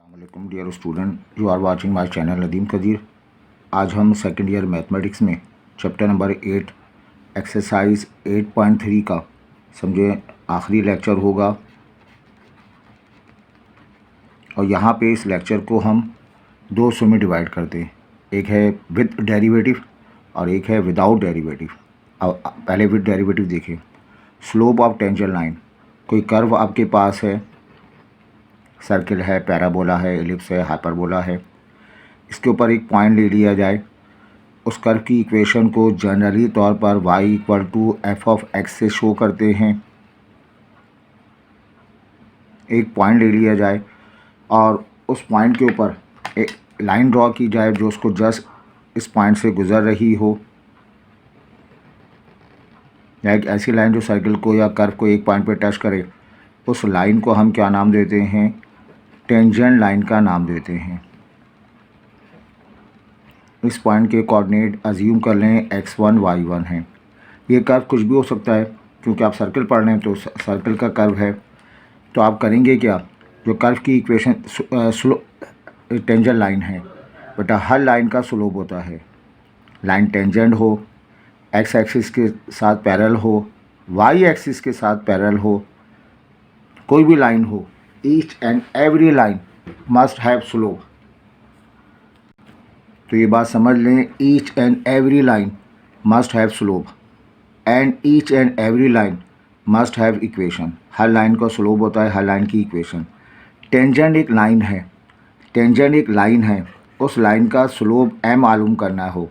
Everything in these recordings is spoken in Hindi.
Assalamualaikum dear student, you are watching my channel Nadeem Qadeer. आज हम सेकेंड ईयर मैथमेटिक्स में चैप्टर नंबर 8 एक्सरसाइज 8.3 का समझे आखिरी लेक्चर होगा। और यहाँ पे इस लेक्चर को हम दो हिस्सों में डिवाइड करते हैं, एक है विद डेरिवेटिव और एक है विदाउट डेरिवेटिव। अब पहले विद डेरिवेटिव देखें। स्लोप ऑफ टेंजेंट लाइन, कोई कर्व आपके पास है, सर्किल है, पैराबोला है, एलिप्स है, हाइपरबोला है। इसके ऊपर एक पॉइंट ले लिया जाए। उस कर्व की इक्वेशन को जनरली तौर पर y = f(x) से शो करते हैं। एक पॉइंट ले लिया जाए और उस पॉइंट के ऊपर एक लाइन ड्रॉ की जाए जो उसको जस्ट इस पॉइंट से गुज़र रही हो, या एक ऐसी लाइन जो सर्किल को या कर्व को एक पॉइंट पे टच करे। उस लाइन को हम क्या नाम देते हैं? टेंजेंट लाइन का नाम देते हैं। इस पॉइंट के कोऑर्डिनेट अज्यूम कर लें x1 y1 हैं। ये कर्व कुछ भी हो सकता है, क्योंकि आप सर्किल पढ़ रहे हैं तो सर्किल का कर्व है। तो आप करेंगे क्या? जो कर्व की इक्वेशन टेंजेंट लाइन है बेटा, हर लाइन का स्लोप होता है। लाइन टेंजेंट हो, x एक्सिस के साथ पैरेलल हो, y एक्सिस के साथ पैरेलल हो, कोई भी लाइन हो, each and every line must have slope. तो ये बात समझ लें, each and every line must have slope and each and every line must have equation. Her line का स्लोप होता है, हर लाइन की इक्वेशन। टेंजेंट एक लाइन है, टेंजेंट एक लाइन है, उस लाइन का स्लोप m मालूम करना हो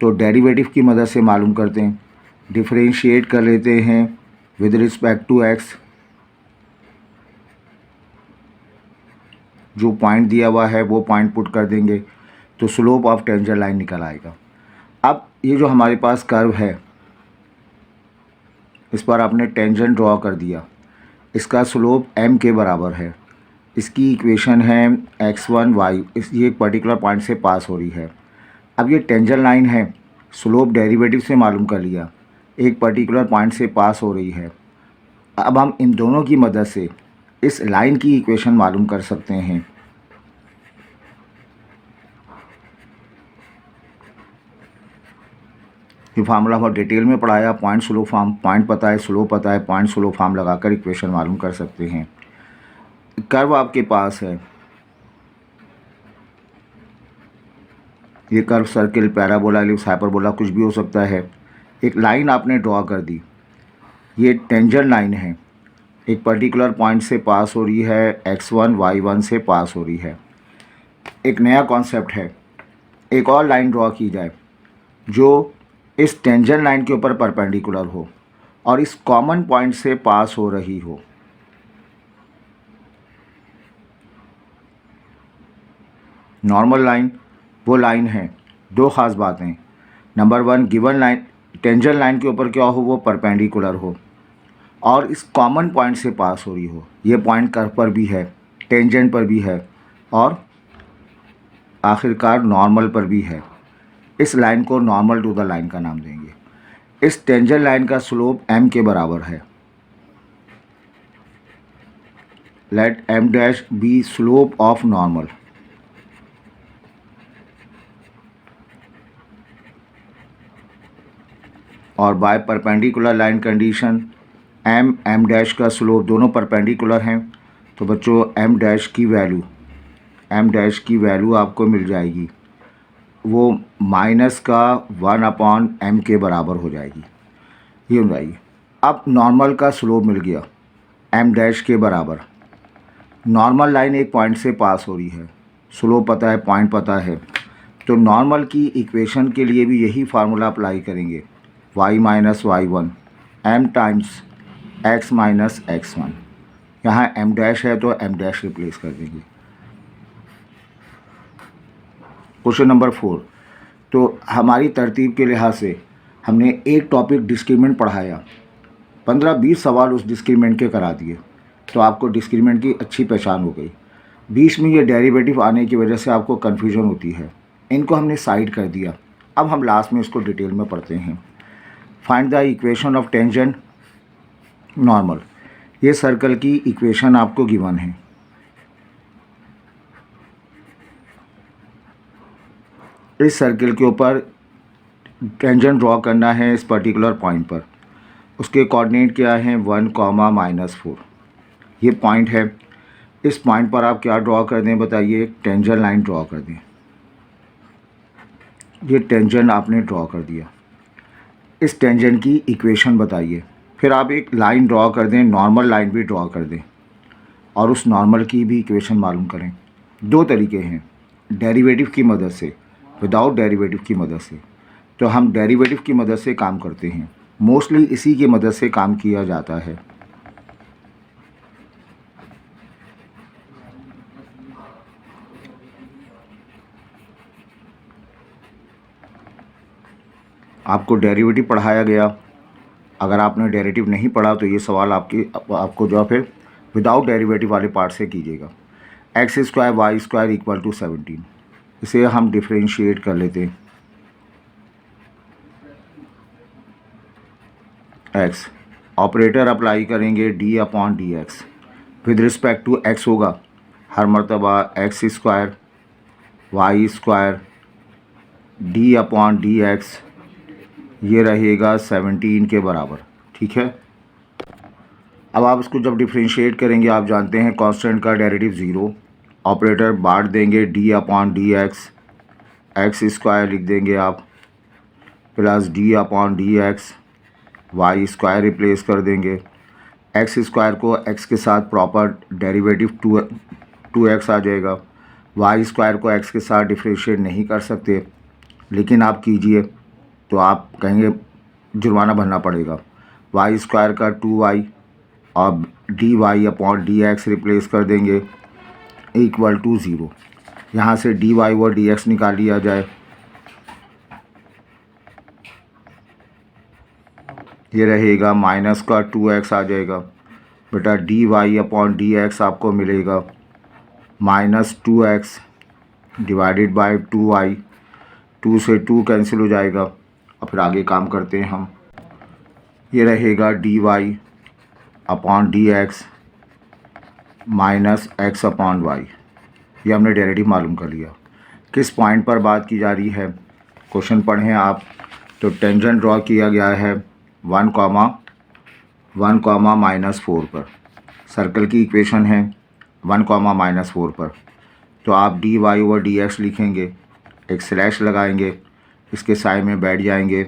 तो डेरिवेटिव की मदद से मालूम करते हैं। डिफरेंशिएट कर लेते हैं विद रिस्पेक्ट टू x। जो पॉइंट दिया हुआ है वो पॉइंट पुट कर देंगे तो स्लोप ऑफ टेंजेंट लाइन निकल आएगा। अब ये जो हमारे पास कर्व है, इस पर आपने टेंजेंट ड्रॉ कर दिया, इसका स्लोप m के बराबर है। इसकी इक्वेशन है x1 y, ये एक पर्टिकुलर पॉइंट से पास हो रही है। अब ये टेंजेंट लाइन है, स्लोप डेरिवेटिव से मालूम कर लिया, एक पर्टिकुलर पॉइंट से पास हो रही है। अब हम इन दोनों की मदद से इस लाइन की इक्वेशन मालूम कर सकते हैं। ये फार्मूला बहुत डिटेल में पढ़ाया, पॉइंट स्लोप फॉर्म, पॉइंट पता है, स्लोप पता है, पॉइंट स्लोप फॉर्म लगाकर इक्वेशन मालूम कर सकते हैं। कर्व आपके पास है, ये curve circle, parabola, ellipse, hyperbola कुछ भी हो सकता है। एक लाइन आपने ड्रॉ कर दी, ये टेंजेंट लाइन है, एक पर्टिकुलर पॉइंट से पास हो रही है, x1 y1 से पास हो रही है। एक नया कॉन्सेप्ट है, एक और लाइन ड्रॉ की जाए जो इस टेंजेंट लाइन के ऊपर परपेंडिकुलर हो और इस कॉमन पॉइंट से पास हो रही हो। नॉर्मल लाइन वो लाइन है, दो ख़ास बातें। Number 1, given line tangent line के ऊपर क्या हो, वो परपेंडिकुलर हो और इस कॉमन पॉइंट से पास हो रही हो। ये पॉइंट कर्व पर भी है, टेंजेंट पर भी है और आखिरकार नॉर्मल पर भी है। इस लाइन को नॉर्मल टू द लाइन का नाम देंगे। इस टेंजेंट लाइन का स्लोप m के बराबर है। लेट m dash be slope of normal. और by perpendicular line condition m dash का स्लोप, दोनों परपेंडिकुलर हैं तो बच्चों m डैश की वैल्यू आपको मिल जाएगी, वो -1/m के बराबर हो जाएगी। ये हो जाएगी। अब नॉर्मल का स्लोप मिल गया m डैश के बराबर। नॉर्मल लाइन एक पॉइंट से पास हो रही है, स्लोप पता है, पॉइंट पता है, तो नॉर्मल की इक्वेशन के लिए भी यही फार्मूला अप्लाई करेंगे, y - y1 m times x - x1। यहाँ m डैश है तो m डैश रिप्लेस कर देंगे। Question number 4। तो हमारी तरतीब के लिहाज से हमने एक टॉपिक डिस्क्रिमिनेंट पढ़ाया, 15-20 सवाल उस डिस्क्रिमिनेंट के करा दिए, तो आपको डिस्क्रिमिनेंट की अच्छी पहचान हो गई। बीच में ये डेरिवेटिव आने की वजह से आपको कन्फ्यूजन होती है, इनको हमने साइड कर दिया। अब हम लास्ट में इसको डिटेल में पढ़ते हैं। Find the equation of tangent normal. ये सर्कल की इक्वेशन आपको गिवन है। इस सर्किल के ऊपर टेंजेंट ड्रॉ करना है इस पर्टिकुलर पॉइंट पर। उसके कोऑर्डिनेट क्या हैं, 1, -4। ये पॉइंट है। इस पॉइंट पर आप क्या ड्रॉ कर दें बताइए, एक टेंजेंट लाइन ड्रॉ कर दें। ये टेंजेंट आपने ड्रॉ कर दिया। इस टेंजेंट की इक्वेशन बताइए। फिर आप एक लाइन ड्रॉ कर दें, नॉर्मल लाइन भी ड्रॉ कर दें और उस नॉर्मल की भी इक्वेशन मालूम करें। दो तरीके हैं, डेरिवेटिव की मदद से, विदाउट डेरिवेटिव की मदद से। तो हम डेरिवेटिव की मदद से काम करते हैं, मोस्टली इसी की मदद से काम किया जाता है। आपको डेरिवेटिव पढ़ाया गया, अगर आपने डेरिवेटिव नहीं पढ़ा तो ये सवाल आपको जो है विदाउट डेरिवेटिव वाले पार्ट से कीजिएगा। x² y² = 17। इसे हम डिफरेंशिएट कर लेते हैं। x ऑपरेटर अप्लाई करेंगे d/dx with respect to x होगा हर मर्तबा x² y² d/dx, ये रहेगा 17 के बराबर। ठीक है, अब आप इसको जब डिफरेंशिएट करेंगे, आप जानते हैं कांस्टेंट का डेरिवेटिव 0, ऑपरेटर बांट देंगे d/dx, x² लिख देंगे आप प्लस d/dx, y² रिप्लेस कर देंगे। x² को x के साथ प्रॉपर डेरिवेटिव 2x आ जाएगा। y² को x के साथ डिफरेंशिएट नहीं कर सकते, लेकिन आप कीजिए तो आप कहेंगे जुर्माना भरना पड़ेगा। y² का 2y और dy/dx रिप्लेस कर देंगे इक्वल टू 0। यहाँ से dy और dx निकाल लिया जाए, ये रहेगा माइनस का 2x आ जाएगा। बेटा dy/dx आपको मिलेगा -2x डिवाइडेड बाय 2y, 2 से 2 कैंसिल हो जाएगा और फिर आगे काम करते हैं हम। ये रहेगा dy/dx -x/y। ये हमने डेरिवेटिव मालूम कर लिया। किस पॉइंट पर बात की जा रही है, क्वेश्चन पढ़ें आप। तो टेंजेंट ड्रॉ किया गया है 1, -4 पर। सर्कल की इक्वेशन है 1, -4 पर। तो आप dy/dx लिखेंगे, एक स्लैश लगाएंगे, इसके साइड में बैठ जाएंगे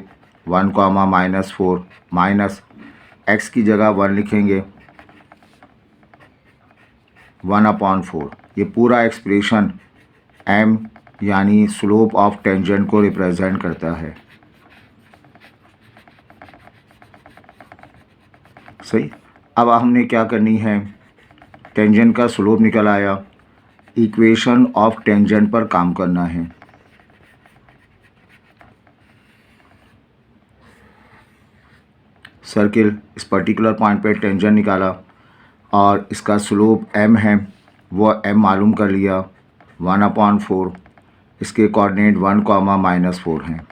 1, -4 माइनस x की जगह 1 लिखेंगे 1/4। ये पूरा एक्सप्रेशन m यानी स्लोप ऑफ टेंजेंट को रिप्रेजेंट करता है। सही। अब हमने क्या करनी है, टेंजेंट का स्लोप निकल आया, इक्वेशन ऑफ टेंजेंट पर काम करना है। सर्किल इस पर्टिकुलर पॉइंट पे टेंजेंट निकाला और इसका स्लोप m है, वो m मालूम कर लिया 1/4। इसके कोऑर्डिनेट 1, -4 हैं।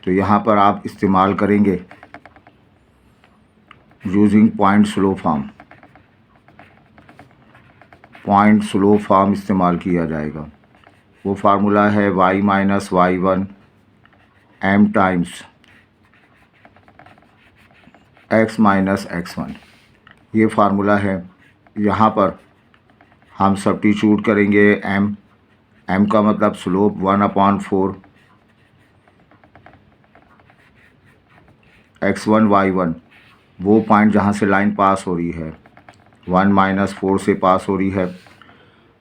तो यहाँ पर आप इस्तेमाल करेंगे using point slow form. Point slow form इस्तेमाल किया जाएगा। वो फार्मूला है y - y1 m times x - x1। ये फार्मूला है। यहाँ पर हम सब्स्टिट्यूट करेंगे m का मतलब स्लोप 1/4, x1 y1 वो पॉइंट जहाँ से लाइन पास हो रही है 1 - 4 से पास हो रही है,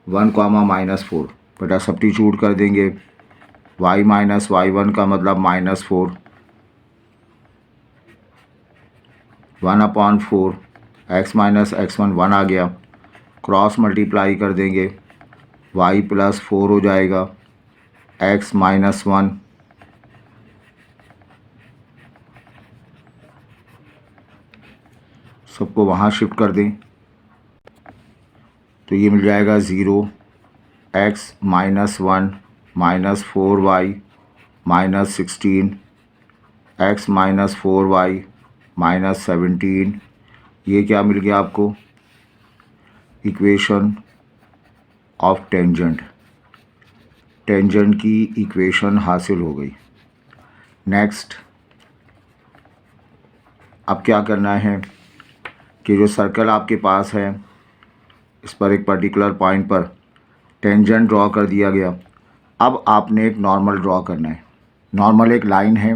1, -4। बेटा सब्स्टिट्यूट कर देंगे, y - y1 का मतलब -4, 1/4, x - x1 1 आ गया, क्रॉस मल्टीप्लाई कर देंगे, y + 4 हो जाएगा, x - 1, सबको वहाँ शिफ्ट कर दें तो ये मिल जाएगा 0, x - 1 -4y -16, x - 4y -17। ये क्या मिल गया आपको, इक्वेशन ऑफ टेंजेंट। टेंजेंट की इक्वेशन हासिल हो गई। नेक्स्ट अब क्या करना है कि जो सर्कल आपके पास है इस पर एक पर्टिकुलर पॉइंट पर टेंजेंट ड्रॉ कर दिया गया। अब आपने एक नॉर्मल ड्रॉ करना है। नॉर्मल एक लाइन है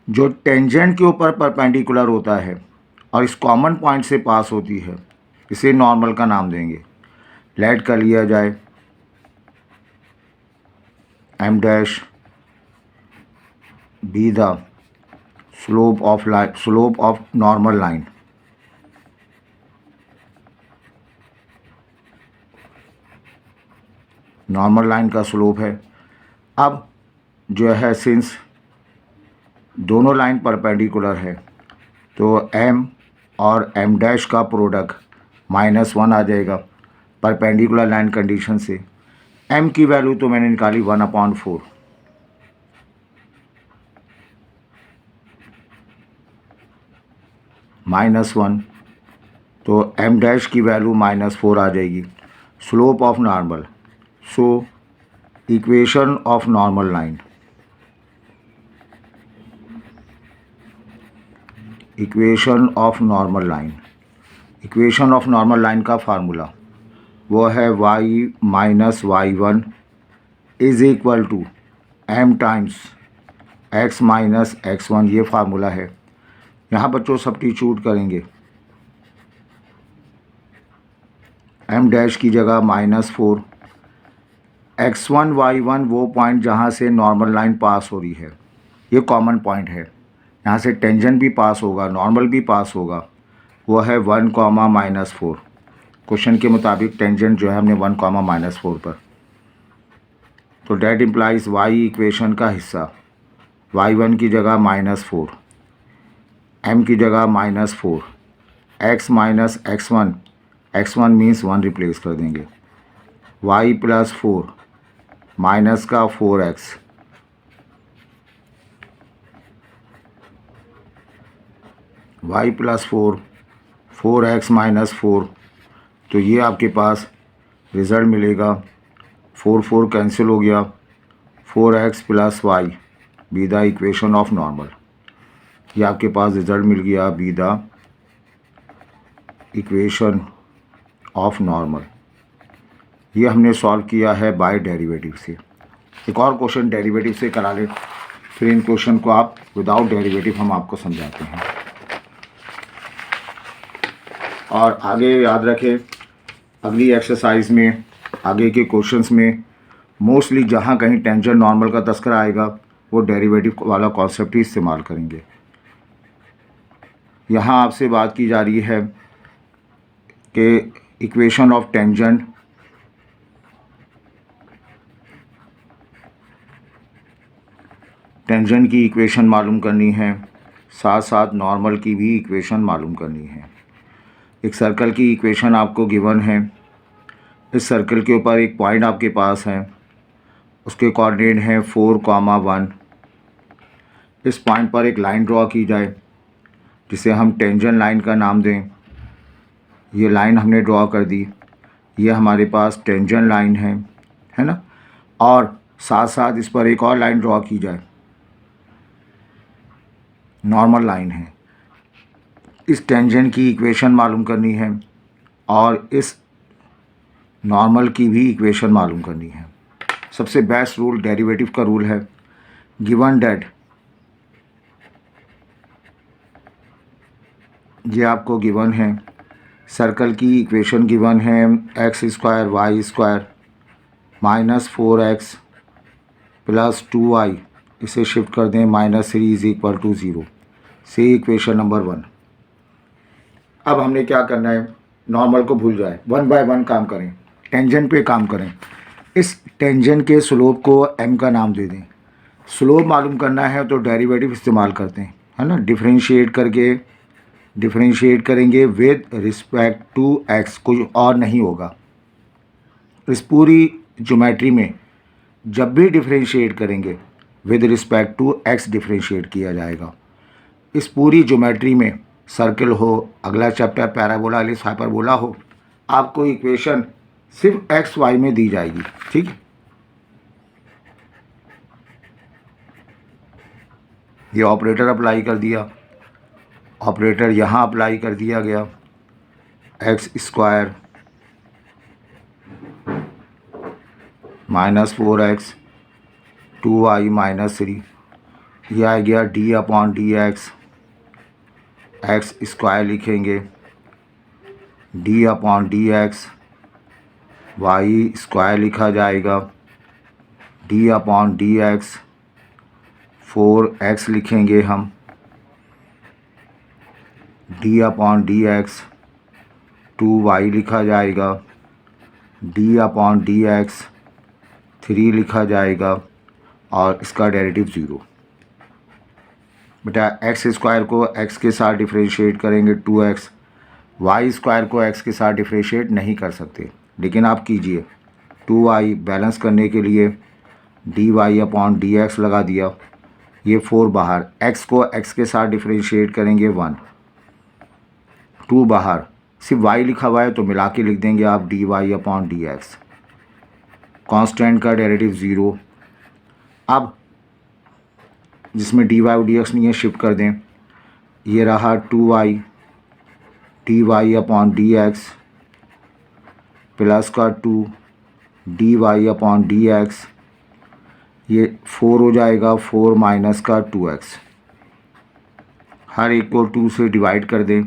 जो टेंजेंट के ऊपर परपेंडिकुलर होता है और इस कॉमन पॉइंट से पास होती है। इसे नॉर्मल का नाम देंगे। लेट कर लिया जाए M dash be the slope of normal line. Normal line का स्लोप है। अब जो है सिंस दोनों लाइन परपेंडिकुलर है तो m और m डैश का प्रोडक्ट -1 आ जाएगा परपेंडिकुलर लाइन कंडीशन से। m की वैल्यू तो मैंने निकाली 1/4, -1 तो m डैश की वैल्यू -4 आ जाएगी। Slope of normal, so equation of normal line, equation of normal line, equation of normal line का फार्मूला वो है y minus y1 is equal to m times x minus x1। ये फार्मूला है। यहाँ बच्चों सब्स्टिट्यूट करेंगे m डैश की जगह -4, x1 y1 वो पॉइंट जहाँ से नॉर्मल लाइन पास हो रही है, ये कॉमन पॉइंट है। यहाँ से टेंजेंट भी पास होगा, नॉर्मल भी पास होगा, वो है 1, -4। क्वेश्चन के मुताबिक टेंजेंट जो है हमने 1, -4 पर, तो डैट इम्प्लाइज y इक्वेशन का हिस्सा y1 की जगह -4, m की जगह -4, x minus x1, x1 means 1 replace कर देंगे, y प्लस 4 माइनस का 4x, y plus 4, 4x minus 4, तो ये आपके पास रिज़ल्ट मिलेगा। 4 कैंसिल हो गया, 4x plus y B the equation of normal. ये आपके पास रिज़ल्ट मिल गया B the equation of normal. ये हमने सॉल्व किया है बाय डेरिवेटिव से। एक और क्वेश्चन डेरिवेटिव से करा लें, फिर इन क्वेश्चन को आप विदाउट डेरिवेटिव हम आपको समझाते हैं। और आगे याद रखें अगली एक्सरसाइज में, आगे के क्वेश्चंस में मोस्टली जहाँ कहीं टेंजेंट नॉर्मल का तस्करा आएगा वो डेरिवेटिव वाला कॉन्सेप्ट ही इस्तेमाल करेंगे। यहाँ आपसे बात की जा रही है कि इक्वेशन ऑफ टेंजेंट की इक्वेशन मालूम करनी है, साथ साथ नॉर्मल की भी इक्वेशन मालूम करनी है। एक सर्कल की इक्वेशन आपको गिवन है। इस सर्कल के ऊपर एक पॉइंट आपके पास है, उसके कोऑर्डिनेट हैं 4, 1। इस पॉइंट पर एक लाइन ड्रॉ की जाए जिसे हम टेंजेंट लाइन का नाम दें। ये लाइन हमने ड्रॉ कर दी, ये हमारे पास टेंजेंट लाइन है ना। और साथ साथ इस पर एक और लाइन ड्रॉ की जाए, नॉर्मल लाइन है। इस टेंजेंट की इक्वेशन मालूम करनी है और इस नॉर्मल की भी इक्वेशन मालूम करनी है। सबसे बेस्ट रूल डेरिवेटिव का रूल है। गिवन डेट ये आपको गिवन है, सर्कल की इक्वेशन गिवन है x² y² -4x plus 2y, इसे शिफ्ट कर दें -3 इज इक्वल टू 0 से इक्वेशन नंबर 1। अब हमने क्या करना है, नॉर्मल को भूल जाए, 1 बाय 1 काम करें, टेंजेंट पे काम करें। इस टेंजेंट के स्लोप को m का नाम दे दें। स्लोप मालूम करना है तो डेरिवेटिव इस्तेमाल करते हैं, है ना। डिफरेंशिएट करेंगे विद रिस्पेक्ट टू x, कुछ और नहीं होगा। इस पूरी ज्योमेट्री में जब भी डिफरेंशिएट करेंगे with respect to x differentiate किया जाएगा। इस पूरी ज्योमेट्री में सर्कल हो, अगला चैप्टर पैराबोला एलिप्स हाइपरबोला हो, आपको इक्वेशन सिर्फ x y में दी जाएगी, ठीक है। ये ऑपरेटर अप्लाई कर दिया, ऑपरेटर यहाँ अप्लाई कर दिया गया, x square minus 4x 2y minus 3, यह आ गया D upon D X square लिखेंगे, D upon D X Y square लिखा जाएगा, D upon D x 4x लिखेंगे हम, D upon D x 2y लिखा जाएगा, डी अपॉन डी एक्स 3 लिखा जाएगा और इसका डेरिवेटिव 0। बेटा एक्स स्क्वायर को x के साथ डिफरेंशिएट करेंगे 2x, वाई स्क्वायर को x के साथ डिफरेंशिएट नहीं कर सकते, लेकिन आप कीजिए 2y बैलेंस करने के लिए D Y upon D X लगा दिया, ये 4 बाहर, x को x के साथ डिफरेंशिएट करेंगे 1, 2 बाहर, सिर्फ y लिखा हुआ है तो मिला के लिख देंगे आप D Y upon D X, constant का डेरिवेटिव 0। अब जिसमें डी वाई और डी एक्स नहीं है शिफ्ट कर दें, ये रहा 2y D Y upon D X plus का 2 D Y upon D X, ये 4 हो जाएगा, 4 माइनस का 2x, हर एक को 2 से डिवाइड कर दें,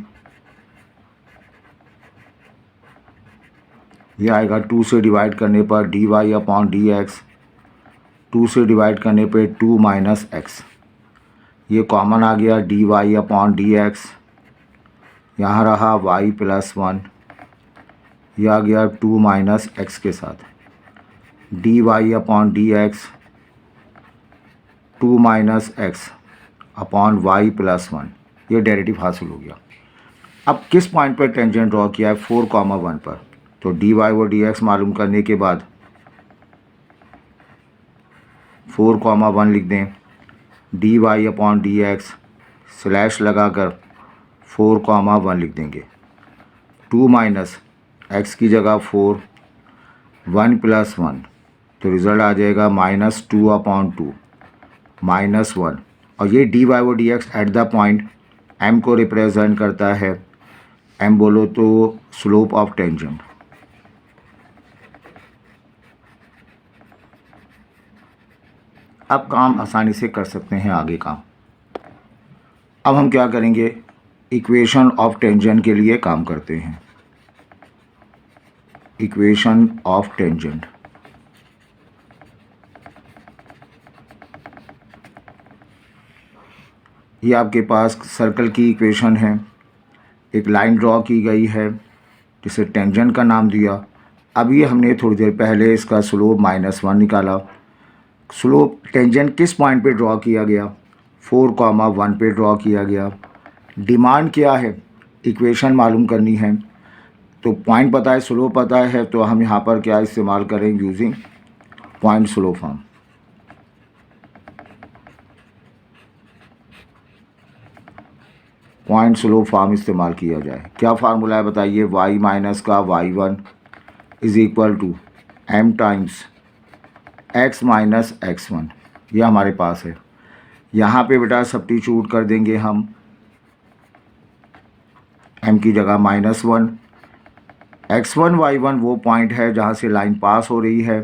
ये आएगा 2 से डिवाइड करने पर D Y upon D X, 2 से डिवाइड करने पे 2 माइनस एक्स, ये कॉमन आ गया D Y upon D X, यहाँ रहा y प्लस 1, यह आ गया 2 माइनस एक्स के साथ, D Y upon D X 2 minus X upon Y plus 1, ये डेरिवेटिव हासिल हो गया। अब किस पॉइंट पर टेंजेंट ड्रॉ किया है 4,1 पर, तो डी वाई और डी एक्स मालूम करने के बाद 4,1 लिख दें, D Y upon D X slash लगाकर 4,1 लिख देंगे, 2 माइनस एक्स की जगह 4, 1 प्लस 1, तो रिज़ल्ट आ जाएगा -2 अपॉन 2 -1, और ये डी वाई और D X at the point M को रिप्रेजेंट करता है, एम बोलो तो स्लोप ऑफ टेंजेंट। अब काम आसानी से कर सकते हैं आगे काम। अब हम क्या करेंगे, इक्वेशन ऑफ टेंजेंट के लिए काम करते हैं। इक्वेशन ऑफ टेंजेंट, ये आपके पास सर्कल की इक्वेशन है, एक लाइन ड्रॉ की गई है जिसे टेंजेंट का नाम दिया। अभी हमने थोड़ी देर पहले इसका स्लोप -1 निकाला। स्लोप टेंजेंट किस पॉइंट पे ड्रॉ किया गया, 4,1 पे ड्रॉ किया गया। डिमांड क्या है, इक्वेशन मालूम करनी है, तो पॉइंट पता है, स्लोप पता है, तो हम यहाँ पर क्या इस्तेमाल करें, using point slope form. Point slope form इस्तेमाल किया जाए। क्या फार्मूला है बताइए, y माइनस का y1 is equal to m times x minus x1, यह हमारे पास है। यहाँ पे बेटा सब्स्टिट्यूट कर देंगे हम, m की जगह -1, x1 y1 वो पॉइंट है जहाँ से लाइन पास हो रही है,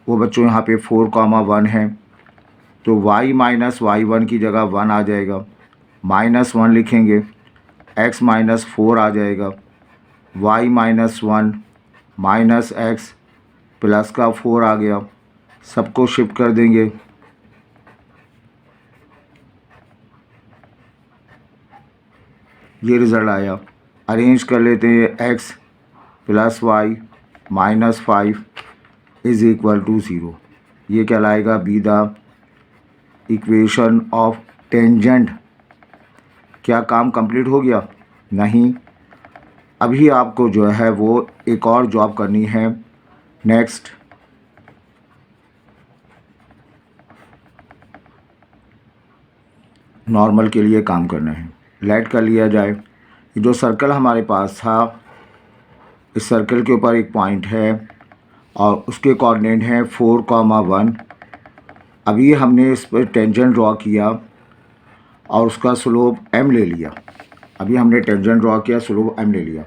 वो बच्चों यहाँ पे 4,1 है, तो y माइनस y1 की जगह 1 आ जाएगा, -1 लिखेंगे, x माइनस 4 आ जाएगा, y minus 1 minus x plus का 4 आ गया, सबको शिफ्ट कर देंगे, ये रिज़ल्ट आया। अरेंज कर लेते हैं, x plus Y minus 5 is equal to 0, ये कहलाएगा be the equation of tangent. क्या काम कंप्लीट हो गया? नहीं, अभी आपको जो है वो एक और जॉब करनी है। नेक्स्ट, नॉर्मल के लिए काम करना है। लेट कर लिया जाए, जो सर्कल हमारे पास था, इस सर्कल के ऊपर एक पॉइंट है और उसके कोऑर्डिनेट हैं 4,1। अभी हमने इस पर टेंजेंट ड्रॉ किया, और उसका स्लोप m ले लिया। अभी हमने टेंजेंट ड्रॉ किया, स्लोप m ले लिया।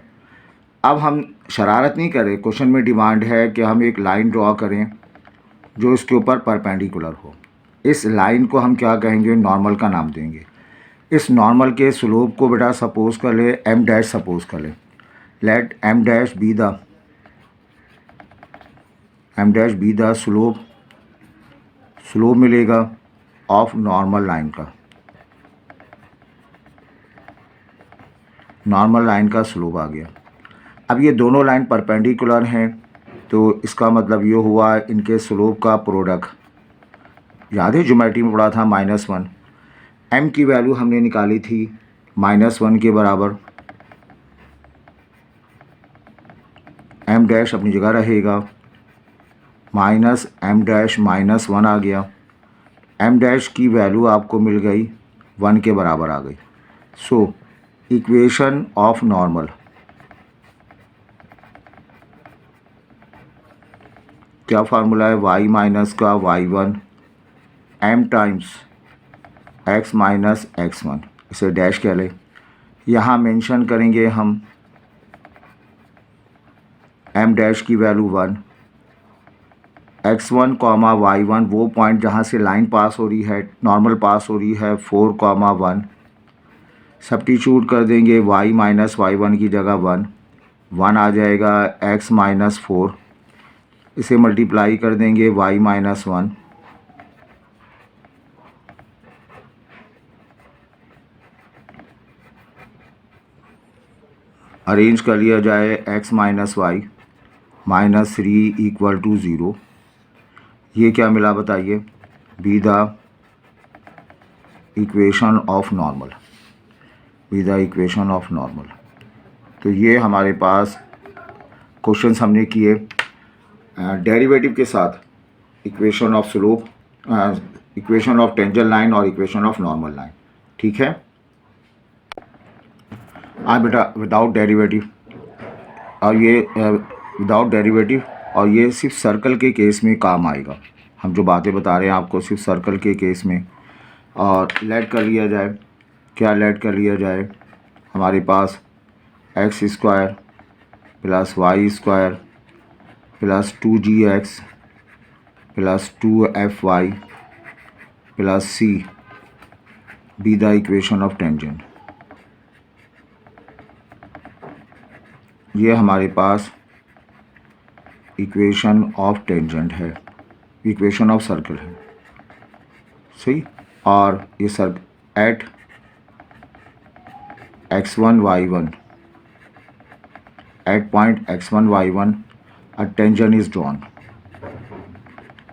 अब हम शरारत नहीं करें, क्वेश्चन में डिमांड है कि हम एक लाइन ड्रॉ करें जो इसके ऊपर परपेंडिकुलर हो। इस लाइन को हम क्या कहेंगे, नॉर्मल का नाम देंगे। इस नॉर्मल के स्लोप को बेटा सपोज कर ले m डैश, सपोज कर ले, let m dash be the slope मिलेगा ऑफ नॉर्मल लाइन का, नॉर्मल लाइन का स्लोप आ गया। अब ये दोनों लाइन परपेंडिकुलर हैं, तो इसका मतलब ये हुआ इनके स्लोप का प्रोडक्ट। याद है ज्योमेट्री में पढ़ा था -1, m की वैल्यू हमने निकाली थी -1 के बराबर, m डैश अपनी जगह रहेगा, माइनस m डैश -1 आ गया। m डैश की वैल्यू आपको मिल गई 1 के बराबर आ गई। सो इक्वेशन ऑफ नॉर्मल, क्या फार्मूला है, y माइनस का y1 m times x minus x1, इसे डैश कह ले। यहाँ मेंशन करेंगे हम m डैश की वैल्यू 1, x1 कॉमा y1 वो पॉइंट जहाँ से लाइन पास हो रही है, नॉर्मल पास हो रही है 4 कॉमा 1, सब्स्टिट्यूट कर देंगे y माइनस y1 की जगह 1 आ जाएगा, x माइनस 4, इसे मल्टीप्लाई कर देंगे y माइनस 1, अरेंज कर लिया जाए x minus Y minus 3 equal to 0। ये क्या मिला बताइए, be the equation of normal, be the equation of normal. तो ये हमारे पास क्वेश्चंस हमने किए डेरिवेटिव के साथ, equation of slope, equation of tangent line और इक्वेशन ऑफ नॉर्मल लाइन। ठीक है, बेटा विदाउट डेरिवेटिव, और ये विदाउट डेरिवेटिव, और ये सिर्फ सर्कल के केस में काम आएगा। हम जो बातें बता रहे हैं आपको सिर्फ सर्कल के केस में। और लेट कर लिया जाए, क्या लेट कर लिया जाए, हमारे पास X square plus Y square plus 2gx plus 2fy plus c be the equation of tangent. ये हमारे पास इक्वेशन ऑफ टेंजेंट है, इक्वेशन ऑफ सर्कल है, सही। और ये circle at x1 y1, at point x1 y1 a tangent is drawn,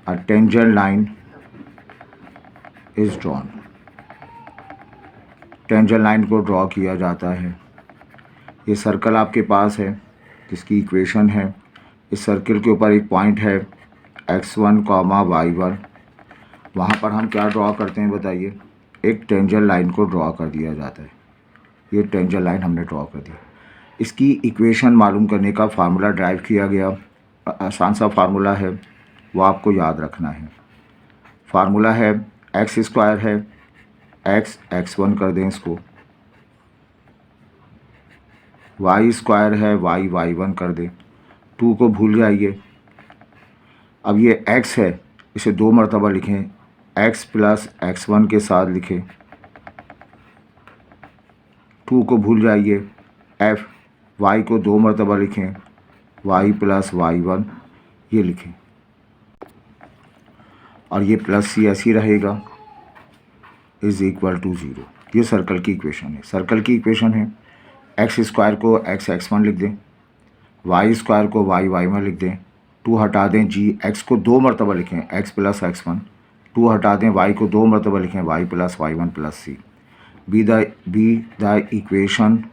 a tangent line is drawn, tangent line को ड्रॉ किया जाता है। ये सर्कल आपके पास है जिसकी इक्वेशन है, इस सर्कल के ऊपर एक पॉइंट है x1 कॉमा y1, वहाँ पर हम क्या ड्रॉ करते हैं बताइए, एक टेंजेंट लाइन को ड्रॉ कर दिया जाता है। ये टेंजेंट लाइन हमने ड्रॉ कर दी। इसकी इक्वेशन मालूम करने का फार्मूला ड्राइव किया गया, आसान सा फार्मूला है, वो आपको याद रखना है। फार्मूला है एक्स स्क्वायर है, x1 कर दें इसको, y स्क्वायर है, y1 कर दें, 2 को भूल जाइए। अब ये x है, इसे 2 मरतबा लिखें, x प्लस x1 के साथ लिखें, 2 को भूल जाइए, f y को 2 मरतबा लिखें, y प्लस y1 ये लिखें, और ये प्लस c ऐसी रहेगा, इज़ इक्वल टू 0। ये सर्कल की इक्वेशन है, सर्कल की इक्वेशन है। एक्स स्क्वायर को x1 लिख दें, वाई स्क्वायर को y1 लिख दें, 2 हटा दें, जी एक्स को 2 मरतबा लिखें, x प्लस x1, 2 हटा दें, y को 2 मरतबा लिखें, y plus y1 plus c be the equation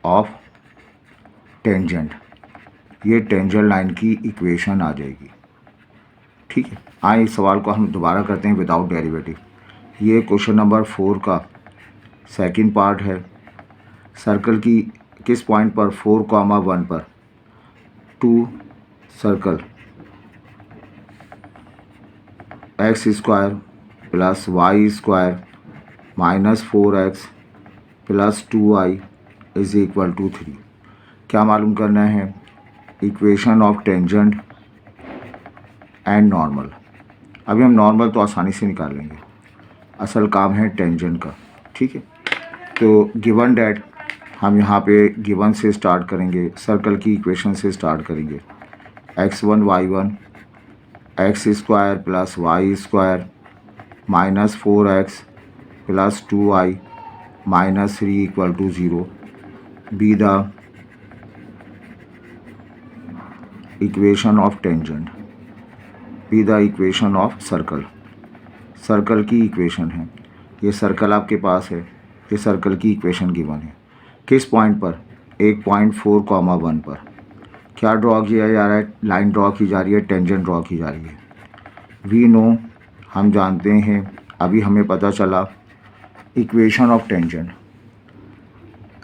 of tangent. ये टेंजेंट लाइन की इक्वेशन आ जाएगी। ठीक है, आए इस सवाल को हम दोबारा करते हैं विदाउट डेरिवेटिव। ये क्वेश्चन नंबर 4 का सेकंड पार्ट है। सर्कल की किस पॉइंट पर, 4,1 पर, 2 circle X square plus Y square -4x plus 2y is equal to 3। क्या मालूम करना है? Equation of tangent and normal. अभी हम नॉर्मल तो आसानी से निकाल लेंगे, असल काम है टेंजेंट का, ठीक है। तो गिवन डैट हम यहाँ पे गिवन से स्टार्ट करेंगे, सर्कल की इक्वेशन से स्टार्ट करेंगे। x1 y1 x square plus Y square -4x plus 2y -3 equal to 0 be the equation of tangent, be the equation of circle. Circle की इक्वेशन है, ये सर्कल आपके पास है, ये सर्कल की इक्वेशन गिवन है। किस पॉइंट पर? 1.4, 1 पर। क्या ड्रॉ किया जा रहा है? लाइन ड्रॉ की जा रही है, टेंजेंट ड्रॉ की जा रही है। वी नो, हम जानते हैं, अभी हमें पता चला इक्वेशन ऑफ टेंजेंट।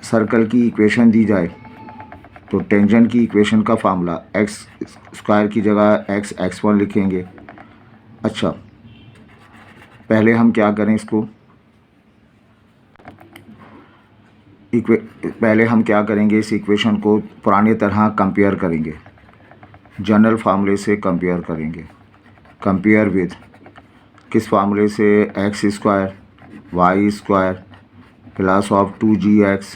सर्कल की इक्वेशन दी जाए तो टेंजेंट की इक्वेशन का फार्मूला एक्स स्क्वायर की जगह x1 लिखेंगे। अच्छा, पहले हम क्या करें इसको, पहले हम क्या करेंगे, इस इक्वेशन को पुरानी तरह कंपेयर करेंगे, जनरल फार्मूले से कंपेयर करेंगे। कंपेयर विद किस फार्मूले से? X square Y square plus of 2gx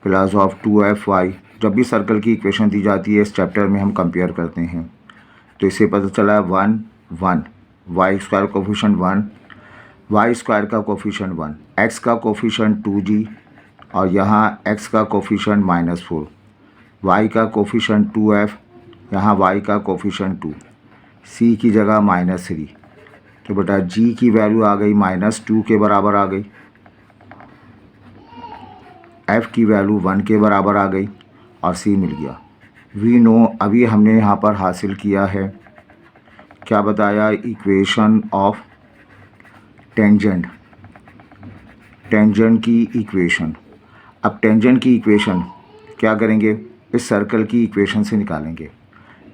plus of 2fy। जब भी सर्कल की इक्वेशन दी जाती है इस चैप्टर में हम कंपेयर करते हैं, तो इससे पता चला 1 1, Y square coefficient 1, Y square का कोफिशिएंट 1, एक्स का कोफिशिएंट 2g और यहाँ x का कोफिशिएंट -4, y का कोफिशिएंट 2f, यहाँ y का कोफिशिएंट 2, c की जगह -3। तो बेटा g की वैल्यू आ गई -2 के बराबर आ गई, f की वैल्यू 1 के बराबर आ गई और c मिल गया। वी नो, अभी हमने यहाँ पर हासिल किया है, क्या बताया? इक्वेशन ऑफ टेंजेंट, टेंजेंट की इक्वेशन। अब टेंजेंट की इक्वेशन क्या करेंगे? इस सर्कल की इक्वेशन से निकालेंगे।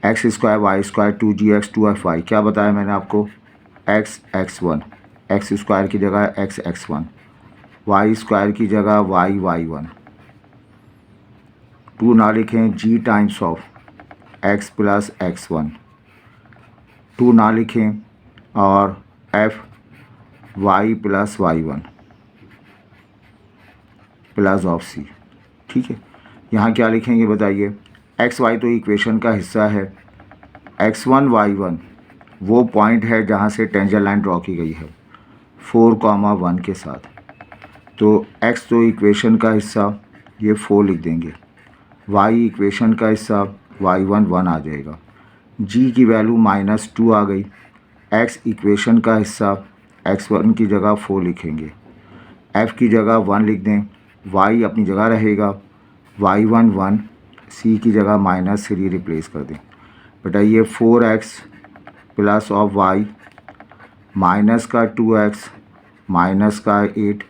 X square Y square 2gx 2fy, क्या बताया मैंने आपको? x1, एक्स स्क्वायर की जगह x1, वाई स्क्वायर की जगह y1। 2 ना लिखें, g times of x plus x1, 2 ना लिखें और f y plus y1 plus of c, ठीक है। यहाँ क्या लिखेंगे बताइए? एक्स वाई तो इक्वेशन का हिस्सा है, x1 y1 वो पॉइंट है जहाँ से टेंजेंट लाइन ड्रॉ की गई है 4, 1 के साथ। तो x तो इक्वेशन का हिस्सा, ये 4 लिख देंगे। y इक्वेशन का हिस्सा y1 1 आ जाएगा। g की वैल्यू -2 आ गई। x इक्वेशन का हिस्सा x1 की जगह 4 लिखेंगे, f की जगह 1 लिख दें, y अपनी जगह रहेगा y1 1, c की जगह -3 रिप्लेस कर दें। बेटा ये 4x plus of y minus का 2x माइनस का 8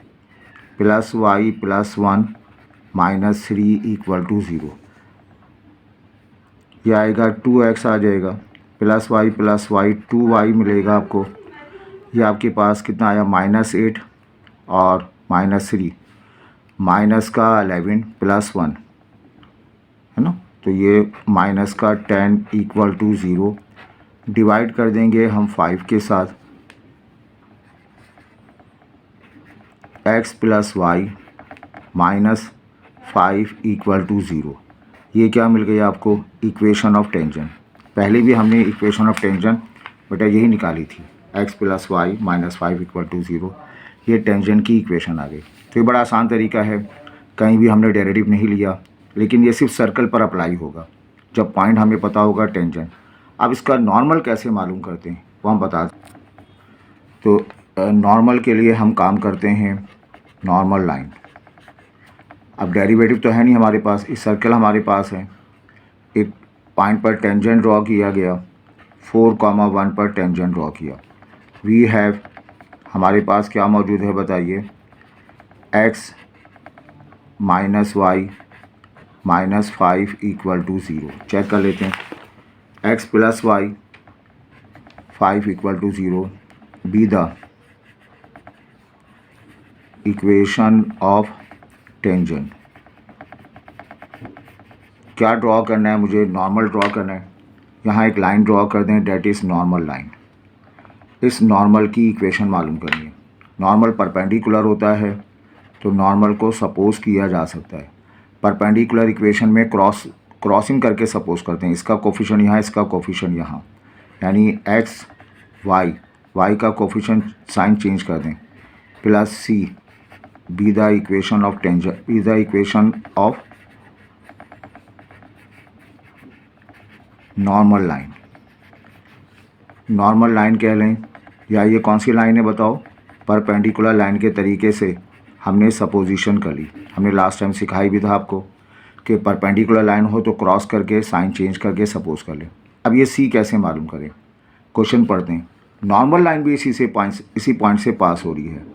plus y plus 1 -3 equal to 0। यह आएगा 2x आ जाएगा प्लस y 2y मिलेगा आपको। ये आपके पास कितना आया? -8 और -3, माइनस का 11 प्लस 1 है ना, तो ये माइनस का 10 इक्वल टू 0। डिवाइड कर देंगे हम 5 के साथ, x plus Y -5 equal to 0। ये क्या मिल गई आपको? Equation of tangent. पहले भी हमने इक्वेशन ऑफ टेंजेंट बेटा यही निकाली थी, x plus Y -5 equal to 0। ये टेंजेंट की इक्वेशन आ गई। तो ये बड़ा आसान तरीका है, कहीं भी हमने डेरिवेटिव नहीं लिया, लेकिन ये सिर्फ सर्कल पर अप्लाई होगा जब पॉइंट हमें पता होगा टेंजेंट। अब इसका नॉर्मल कैसे मालूम करते हैं वो हम बता दें। तो नॉर्मल के लिए हम काम करते हैं नॉर्मल लाइन। अब डेरिवेटिव तो है नहीं हमारे पास, इस सर्कल हमारे पास है, एक पॉइंट पर टेंजेंट ड्रॉ किया गया, 4, 1 पर टेंजेंट ड्रॉ किया। वी हैव, हमारे पास क्या मौजूद है बताइए? x minus Y -5 equal to 0। Check कर लेते हैं। x plus Y 5 equal to 0 be the equation of tangent. क्या ड्रॉ करना है मुझे? नॉर्मल ड्रॉ करना है। यहाँ एक लाइन ड्रॉ कर दें, डेट इज़ नॉर्मल लाइन। इस नॉर्मल की इक्वेशन मालूम करनी है। नॉर्मल परपेंडिकुलर होता है तो नॉर्मल को सपोज किया जा सकता है। परपेंडिकुलर इक्वेशन में क्रॉसिंग करके सपोज करते हैं। इसका कोफिशिएंट यहाँ, इसका कोफिशिएंट यहाँ, यानी एक्स वाई का कोफिशिएंट साइन चेंज कर दें, plus C be the equation of tangent, be the equation of normal line. Normal line कह लें या ये कौन सी लाइन है बताओ? परपेंडिकुलर लाइन के तरीके से हमने सपोजिशन कर ली। हमने लास्ट टाइम सिखाई भी था आपको कि परपेंडिकुलर लाइन हो तो क्रॉस करके साइन चेंज करके सपोज कर लें। अब ये सी कैसे मालूम करें? क्वेश्चन पढ़ते हैं। नॉर्मल लाइन भी इसी पॉइंट से पास हो रही है।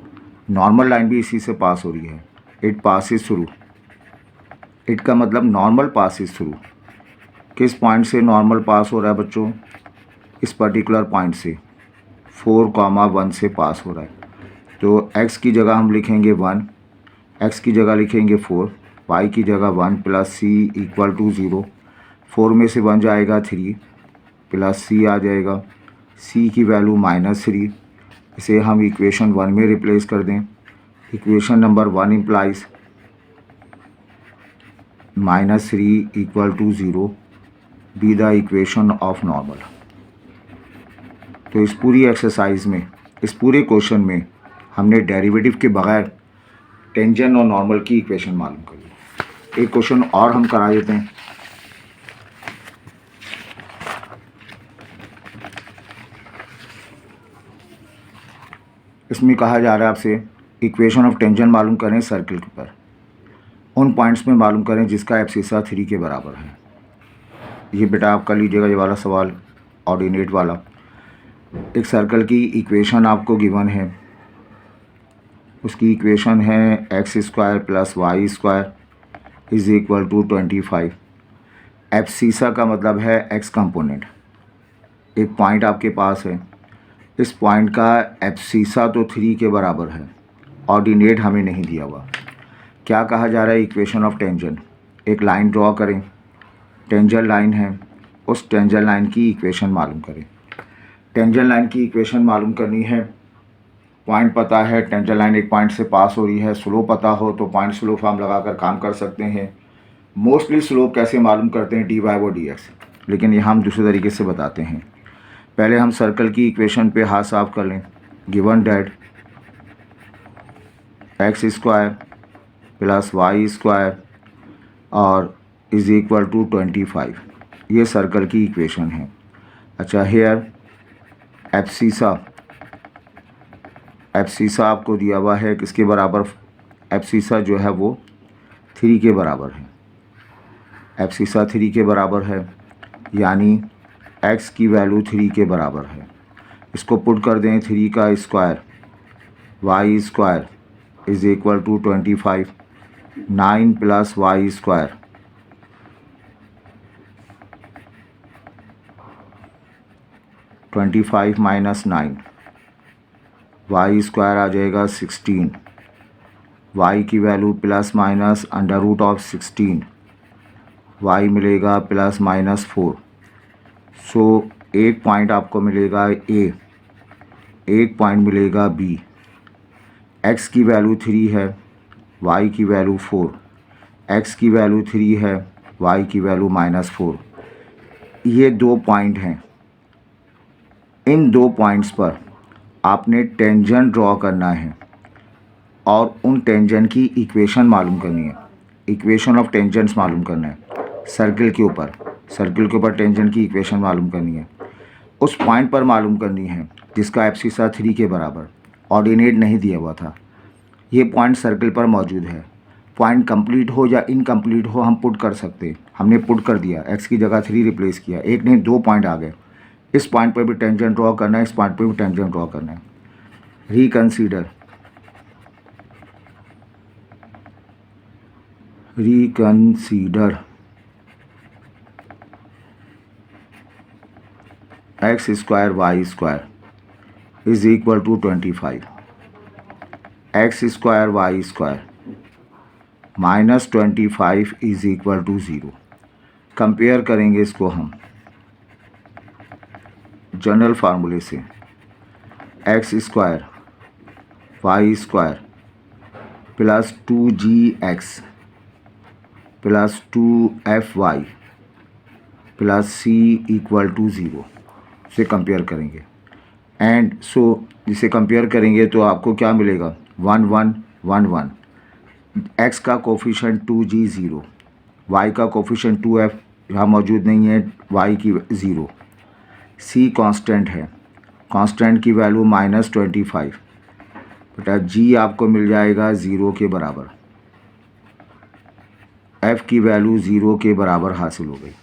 नॉर्मल लाइन भी इसी से पास हो रही है। It passes through. इट का मतलब नॉर्मल पासिस थ्रू। किस पॉइंट से नॉर्मल पास हो रहा है बच्चों? इस पर्टिकुलर पॉइंट से 4,1 से पास हो रहा है। तो x की जगह हम लिखेंगे 1, x की जगह लिखेंगे 4, y की जगह 1 प्लस c इक्वल टू 0। 4 में से 1 जाएगा 3 प्लस c आ जाएगा, c की वैल्यू -3। इसे हम इक्वेशन 1 में रिप्लेस कर दें। Equation number 1 implies -3 equal to 0 be the equation of normal. तो इस पूरी एक्सरसाइज में, इस पूरे क्वेश्चन में हमने डेरिवेटिव के बगैर टेंजेंट और नॉर्मल की इक्वेशन मालूम कर ली। एक क्वेश्चन और हम करा देते हैं। इसमें कहा जा रहा है आपसे इक्वेशन ऑफ टेंजेंट मालूम करें सर्किल के ऊपर, उन पॉइंट्स में मालूम करें जिसका एब्सिसा 3 के बराबर है। ये बेटा आप कर लीजिएगा ये वाला सवाल, ऑर्डिनेट वाला। एक सर्कल की इक्वेशन आपको गिवन है, उसकी इक्वेशन है x² plus y² is equal to 25। Abscissa का मतलब है x कंपोनेंट। एक पॉइंट आपके पास है, इस पॉइंट का एब्सिसा तो 3 के बराबर है, ऑर्डिनेट हमें नहीं दिया हुआ। क्या कहा जा रहा है? Equation of tangent. एक लाइन ड्रॉ करें, टेंजेंट लाइन है, उस टेंजेंट लाइन की इक्वेशन मालूम करें। टेंजेंट लाइन की इक्वेशन मालूम करनी है। पॉइंट पता है, टेंजेंट लाइन एक पॉइंट से पास हो रही है। स्लोप पता हो तो पॉइंट स्लोप फॉर्म लगाकर काम कर सकते हैं। मोस्टली स्लोप कैसे मालूम करते हैं? dy/dx, लेकिन यहाँ हम दूसरे तरीके से बताते हैं। पहले हम सर्कल की इक्वेशन पे हाथ साफ कर लें। Given date x² plus y² और इज़ इक्वल टू 25, ये सर्कल की इक्वेशन है। अच्छा, हेयर एब्सिसा आपको दिया हुआ है किसके बराबर? एब्सिसा जो है वो 3 के बराबर है। एब्सिसा 3 के बराबर है, यानी x की वैल्यू 3 के बराबर है। इसको पुट कर दें, 3 का square y² is equal to 25, 9 plus y², 25 minus 9, y² आ जाएगा 16। y की वैल्यू प्लस माइनस √16, y मिलेगा प्लस माइनस 4। सो एक पॉइंट आपको मिलेगा A, एक पॉइंट मिलेगा B। x की वैल्यू 3 है, y की वैल्यू 4, x की वैल्यू 3 है, y की वैल्यू -4। ये 2 पॉइंट हैं। इन 2 पॉइंट्स पर आपने टेंजेंट ड्रॉ करना है और उन टेंजेंट की इक्वेशन मालूम करनी है। इक्वेशन ऑफ टेंजेंट्स मालूम करना है। सर्किल के ऊपर टेंजेंट की इक्वेशन मालूम करनी है। उस पॉइंट पर मालूम करनी है जिसका एब्सिसा 3 के बराबर, ऑर्डिनेट नहीं दिया हुआ था। ये पॉइंट सर्किल पर मौजूद है। पॉइंट कंप्लीट हो या इनकम्प्लीट हो हम पुट कर सकते हैं। हमने पुट कर दिया, x की जगह 3 रिप्लेस किया, एक नहीं 2 पॉइंट आ गए। इस पॉइंट पर भी टेंजेंट ड्रॉ करना है, इस पॉइंट पर भी टेंजेंट ड्रॉ करना है। Reconsider x² y² is equal to 25। X square Y square minus 25 is equal to 0। Compare करेंगे इसको हम जनरल फार्मूले से, X square Y square plus 2gx plus 2fy plus C equal to 0 से कंपेयर करेंगे। एंड सो जिसे कंपेयर करेंगे तो आपको क्या मिलेगा, 1 1 1 1। एक्स का कोफिशिएंट 2g 0, वाई का कोफिशिएंट 2f यहाँ मौजूद नहीं है, वाई की 0, सी कांस्टेंट है, कांस्टेंट की वैल्यू -25, बेटा जी आपको मिल जाएगा 0 के बराबर, f की वैल्यू 0 के बराबर हासिल हो गई।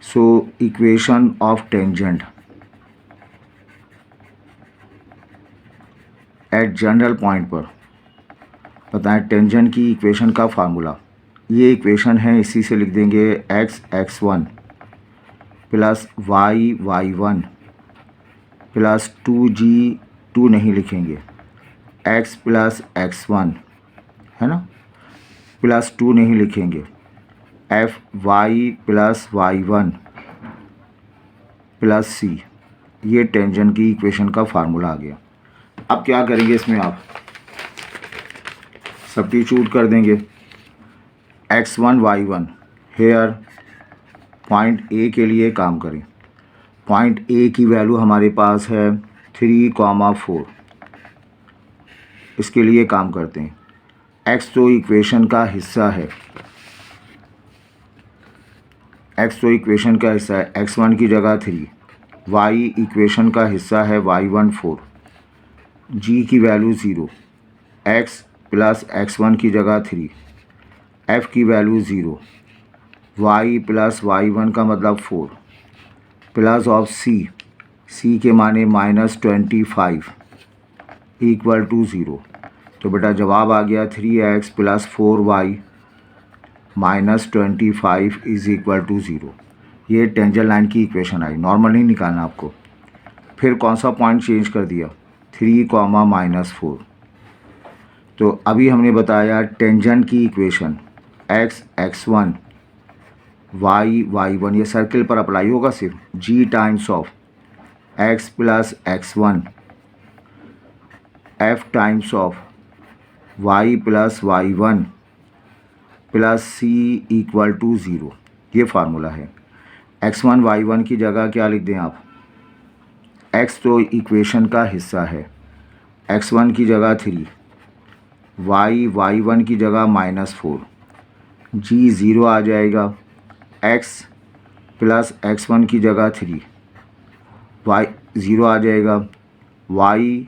सो equation of tangent at general point पर बताएं टेंजेंट की इक्वेशन का फार्मूला, ये इक्वेशन है, इसी से लिख देंगे x x1 plus Y y1 plus 2g नहीं लिखेंगे, x प्लस x1 है ना, प्लस 2 नहीं लिखेंगे, F Y plus y1 plus C, ये टेंजेंट की इक्वेशन का फार्मूला आ गया। अब क्या करेंगे, इसमें आप सब्स्टिट्यूट कर देंगे x1 y1। Here point A के लिए काम करें, पॉइंट ए की वैल्यू हमारे पास है 3,4, इसके लिए काम करते हैं। x तो इक्वेशन का हिस्सा है, x तो इक्वेशन का हिस्सा है, x1 की जगह 3, y इक्वेशन का हिस्सा है, y1 4, g की वैल्यू 0, x प्लस x1 की जगह 3, f की वैल्यू 0, y प्लस y1 का मतलब 4 प्लस ऑफ c के माने -25 इक्वल टू 0। तो बेटा जवाब आ गया 3x plus 4y -25 is equal to 0। ये टेंजेंट लाइन की इक्वेशन आई, नॉर्मल नहीं निकालना आपको। फिर कौन सा पॉइंट चेंज कर दिया, 3, -4। तो अभी हमने बताया टेंजेंट की equation x x1 y y1, ये सर्किल पर अप्लाई होगा सिर्फ, g times of x plus x1 f times of y plus y1 plus c equal to 0, ये फार्मूला है। x1 y1 की जगह क्या लिख दें आप, x तो इक्वेशन का हिस्सा है, x1 की जगह 3, y y1 की जगह -4, g 0 आ जाएगा, x प्लस x1 की जगह 3, y 0 आ जाएगा, y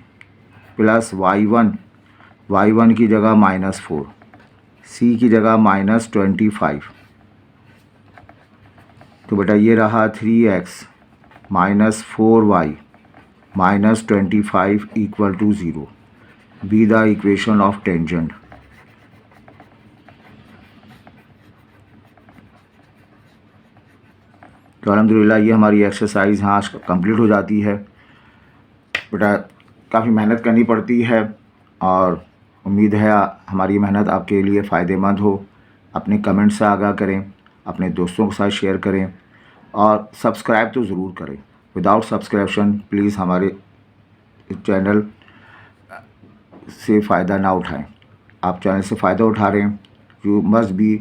प्लस y1 की जगह -4, c की जगह -25। तो बेटा ये रहा 3x -4y -25 equal to 0, be the equation of tangent. तो अल्हम्दुलिल्लाह ये हमारी एक्सरसाइज यहाँ कंप्लीट हो जाती है। बेटा काफ़ी मेहनत करनी पड़ती है और उम्मीद है हमारी मेहनत आपके लिए फ़ायदेमंद हो। अपने कमेंट से आगाह करें, अपने दोस्तों के साथ शेयर करें और सब्सक्राइब तो ज़रूर करें। विदाउट सब्सक्रिप्शन प्लीज़ हमारे चैनल से फ़ायदा ना उठाएं। आप चैनल से फ़ायदा उठा रहे हैं, you must be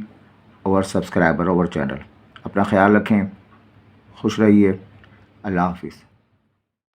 our subscriber, our channel. अपना ख्याल रखें, खुश रहिए, अल्लाह हाफिज़।